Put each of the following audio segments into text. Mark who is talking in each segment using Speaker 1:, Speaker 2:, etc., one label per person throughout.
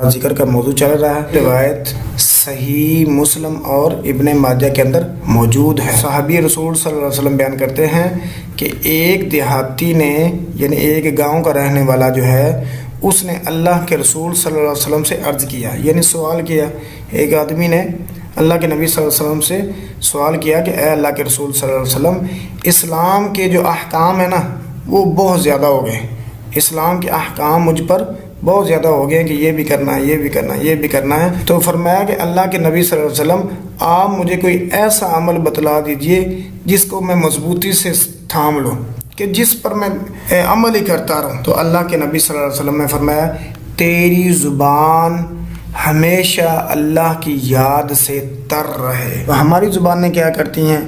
Speaker 1: ذکر کا موضوع چل رہا ہے۔ روایت صحیح مسلم اور ابن ماجہ کے اندر موجود ہے۔ صحابی رسول صلی اللہ علیہ وسلم بیان کرتے ہیں کہ ایک دیہاتی نے، یعنی ایک گاؤں کا رہنے والا جو ہے، اس نے اللہ کے رسول صلی اللہ علیہ وسلم سے عرض کیا، یعنی سوال کیا۔ ایک آدمی نے اللہ کے نبی صلی اللہ علیہ وسلم سے سوال کیا کہ اے اللہ کے رسول صلی اللہ علیہ وسلم، اسلام کے جو احکام ہیں نا وہ بہت زیادہ ہو گئے، اسلام کے احکام مجھ پر بہت زیادہ ہو گئے کہ یہ بھی کرنا ہے، یہ بھی کرنا ہے، یہ بھی کرنا ہے۔ تو فرمایا کہ اللہ کے نبی صلی اللہ علیہ وسلم، آپ مجھے کوئی ایسا عمل بتلا دیجئے جس کو میں مضبوطی سے تھام لوں، کہ جس پر میں عمل ہی کرتا رہوں۔ تو اللہ کے نبی صلی اللہ علیہ وسلم نے فرمایا، تیری زبان ہمیشہ اللہ کی یاد سے تر رہے۔ ہماری زبانیں کیا کرتی ہیں؟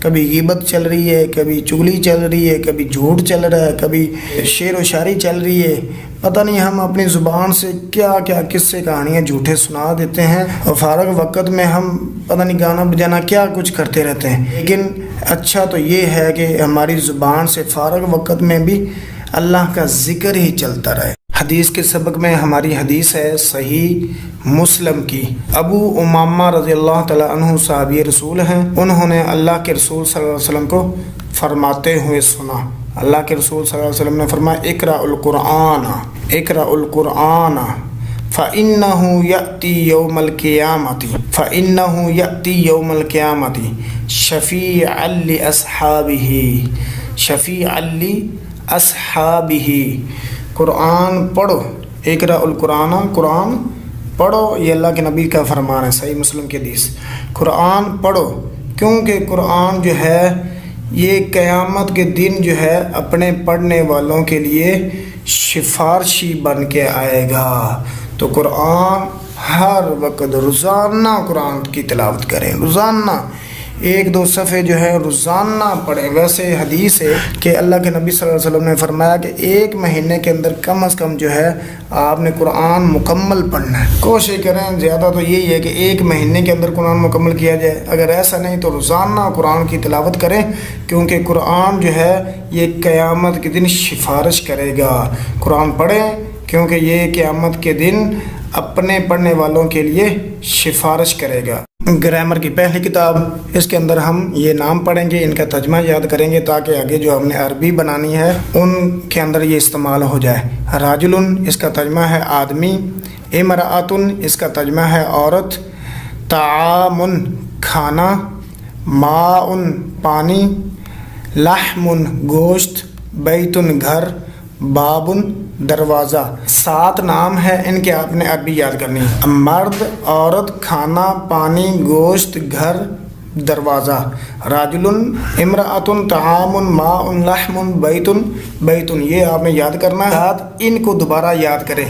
Speaker 1: کبھی غیبت چل رہی ہے، کبھی چغلی چل رہی ہے، کبھی جھوٹ چل رہا ہے، کبھی شعر و شاعری چل رہی ہے۔ پتہ نہیں ہم اپنی زبان سے کیا کیا قصے کہانیاں جھوٹے سنا دیتے ہیں، اور فارغ وقت میں ہم پتہ نہیں گانا بجانا کیا کچھ کرتے رہتے ہیں۔ لیکن اچھا تو یہ ہے کہ ہماری زبان سے فارغ وقت میں بھی اللہ کا ذکر ہی چلتا رہے۔ حدیث کے سبق میں ہماری حدیث ہے صحیح مسلم کی۔ ابو امامہ رضی اللہ تعالیٰ عنہ صحابی رسول ہیں، انہوں نے اللہ کے رسول صلی اللہ علیہ وسلم کو فرماتے ہوئے سنا۔ اللہ کے رسول صلی اللہ علیہ وسلم نے فرمایا، اقرأ القرآن اقرأ القرآن فإنه يأتي يوم القيامة فإنه يأتي يوم القيامة شفيعا لأصحابه شفيعا لأصحابه۔ قرآن پڑھو، اقرأ القرآن، قرآن پڑھو، یہ اللہ کے نبی کا فرمان ہے، صحیح مسلم کی حدیث۔ قرآن پڑھو کیونکہ قرآن جو ہے یہ قیامت کے دن جو ہے اپنے پڑھنے والوں کے لیے سفارشی بن کے آئے گا۔ تو قرآن ہر وقت روزانہ قرآن کی تلاوت کریں، روزانہ 1-2 صفحے جو ہے روزانہ پڑھیں۔ ویسے حدیث ہے کہ اللہ کے نبی صلی اللہ علیہ وسلم نے فرمایا کہ 1 مہینے کے اندر کم از کم جو ہے آپ نے قرآن مکمل پڑھنا ہے۔ کوشش کریں، زیادہ تو یہی ہے کہ 1 مہینے کے اندر قرآن مکمل کیا جائے، اگر ایسا نہیں تو روزانہ قرآن کی تلاوت کریں، کیونکہ قرآن جو ہے یہ قیامت کے دن سفارش کرے گا۔ قرآن پڑھیں کیونکہ یہ قیامت کے دن اپنے پڑھنے والوں کے لیے سفارش کرے گا۔ گرامر کی پہلی کتاب، اس کے اندر ہم یہ نام پڑھیں گے، ان کا ترجمہ یاد کریں گے تاکہ آگے جو ہم نے عربی بنانی ہے ان کے اندر یہ استعمال ہو جائے۔ راجلن اس کا ترجمہ ہے آدمی، امرأتن اس کا ترجمہ ہے عورت، طعامن کھانا، ماءن پانی، لحمن گوشت، بیتن گھر، بابن دروازہ۔ 7 نام ہے، ان کے آپ نے عربی یاد کرنی ہے۔ مرد، عورت، کھانا، پانی، گوشت، گھر، دروازہ۔ راجلن، امرأتن، طعام، ماء، لحم، بیتن، یہ آپ نے یاد کرنا ہے۔ ان کو دوبارہ یاد کریں۔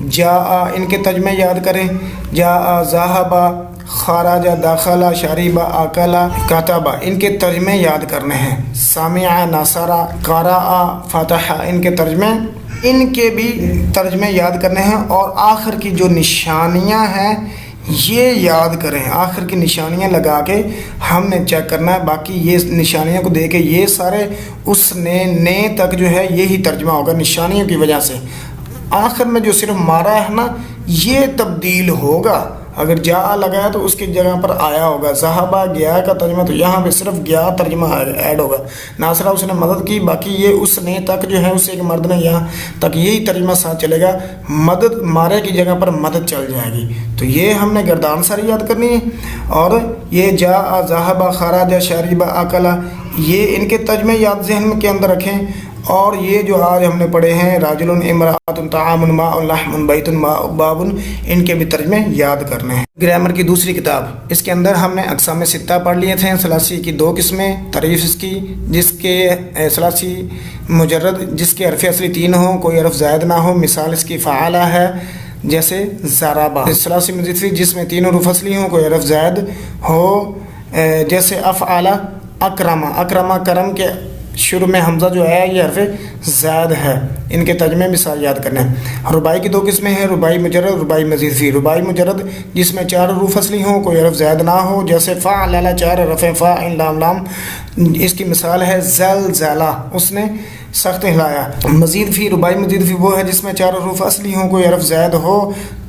Speaker 1: جاء ان کے ترجمے یاد کریں، جاء، ذهب، خرج، دخل، شرب، اکل، کتب، ان کے ترجمے یاد کرنے ہیں۔ سمع، نصر، قرأ، فتح، ان کے ترجمے، ان کے بھی ترجمے یاد کرنے ہیں۔ اور آخر کی جو نشانیاں ہیں یہ یاد کریں، آخر کی نشانیاں لگا کے ہم نے چیک کرنا ہے۔ باقی یہ نشانیوں کو دے کے یہ سارے اس نے تک جو ہے یہی ترجمہ ہوگا نشانیوں کی وجہ سے۔ آخر میں جو صرف مارا ہے نا یہ تبدیل ہوگا، اگر جا لگایا تو اس کی جگہ پر آیا ہوگا۔ صحابہ گیا کا ترجمہ، تو یہاں پہ صرف گیا ترجمہ ایڈ ہوگا۔ ناصرہ اس نے مدد کی، باقی یہ اس نے تک جو ہے اس ایک مرد نے یہاں تک یہی ترجمہ ساتھ چلے گا، مدد مارے کی جگہ پر مدد چل جائے گی۔ تو یہ ہم نے گردان ساری یاد کرنی ہے۔ اور یہ جا، ذهب، خرج، شرب، اکل، یہ ان کے ترجمے یاد ذہن کے اندر رکھیں۔ اور یہ جو آج ہم نے پڑھے ہیں راجل، امرأۃ، طعام، ماء، لحم، بیت، باب، ان کے بھی ترجمے یاد کرنے ہیں۔ گرامر کی دوسری کتاب، اس کے اندر ہم نے اقسام ستہ پڑھ لیے تھے۔ ثلاثی کی 2 قسمیں، تعریف اس کی جس کے ثلاثی مجرد جس کے حرف اصلی 3 ہوں، کوئی حرف زائد نہ ہو، مثال اس کی فعالہ ہے جیسے ضربہ۔ ثلاثی مضیفی جس میں 3 حروف اصلی ہوں، کوئی حرف زائد ہو جیسے افعالہ، اکرمہ، اکرمہ کرم کے شروع میں حمزہ جو ہے یہ حرف زائد ہے، ان کے ترجمے مثال یاد کرنے ہیں۔ رباعی کی 2 قسمیں ہیں، رباعی مجرد، رباعی مزید فی۔ رباعی مجرد جس میں 4 حروف اصلی ہوں، کوئی حرف زائد نہ ہو جیسے فعلل، 4 حرف فا، عین، لام، لام، اس کی مثال ہے زلزلہ، اس نے سخت ہلایا۔ مزید فی، رباعی مزید فی وہ ہے جس میں 4 حروف اصلی ہوں، کوئی حرف زائد ہو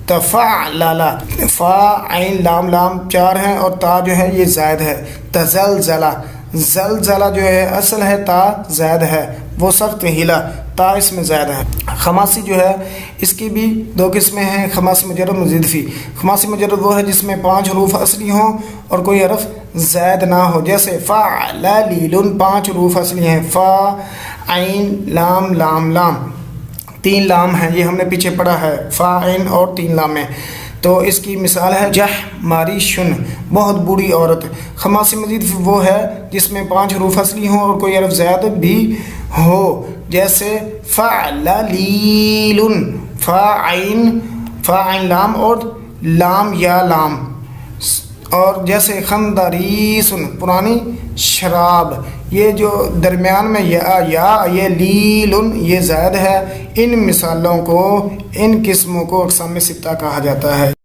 Speaker 1: تفعلل، فا عین لام لام 4 ہیں اور تا جو ہے یہ زائد ہے. تزلزلہ، زلزلہ جو ہے اصل ہے تا زائد ہے، وہ سخت ہلا، تا اس میں زائد ہے. خماسی جو ہے اس کی بھی 2 قسمیں ہیں، خماسی مجرد مزید فی. خماسی مجرد وہ ہے جس میں 5 حروف اصلی ہوں اور کوئی حرف زائد نہ ہو، جیسے فعللیل 5 حروف اصلی ہیں، فا عین لام لام لام، 3 لام ہیں، یہ ہم نے پیچھے پڑھا ہے، فا عین اور 3 لام ہیں. تو اس کی مثال ہے جہ ماری شن، بہت بوڑھی عورت. خماسی مزید وہ ہے جس میں 5 حروف اصلی ہوں اور کوئی حرف زائد بھی ہو، جیسے فعللیل، فا عین لام اور لام یا لام. اور جیسے خندریسن، پرانی شراب. یہ جو درمیان میں یا یہ لیلن یہ زائد ہے. ان مثالوں کو، ان قسموں کو اقسام ستہ کہا جاتا ہے.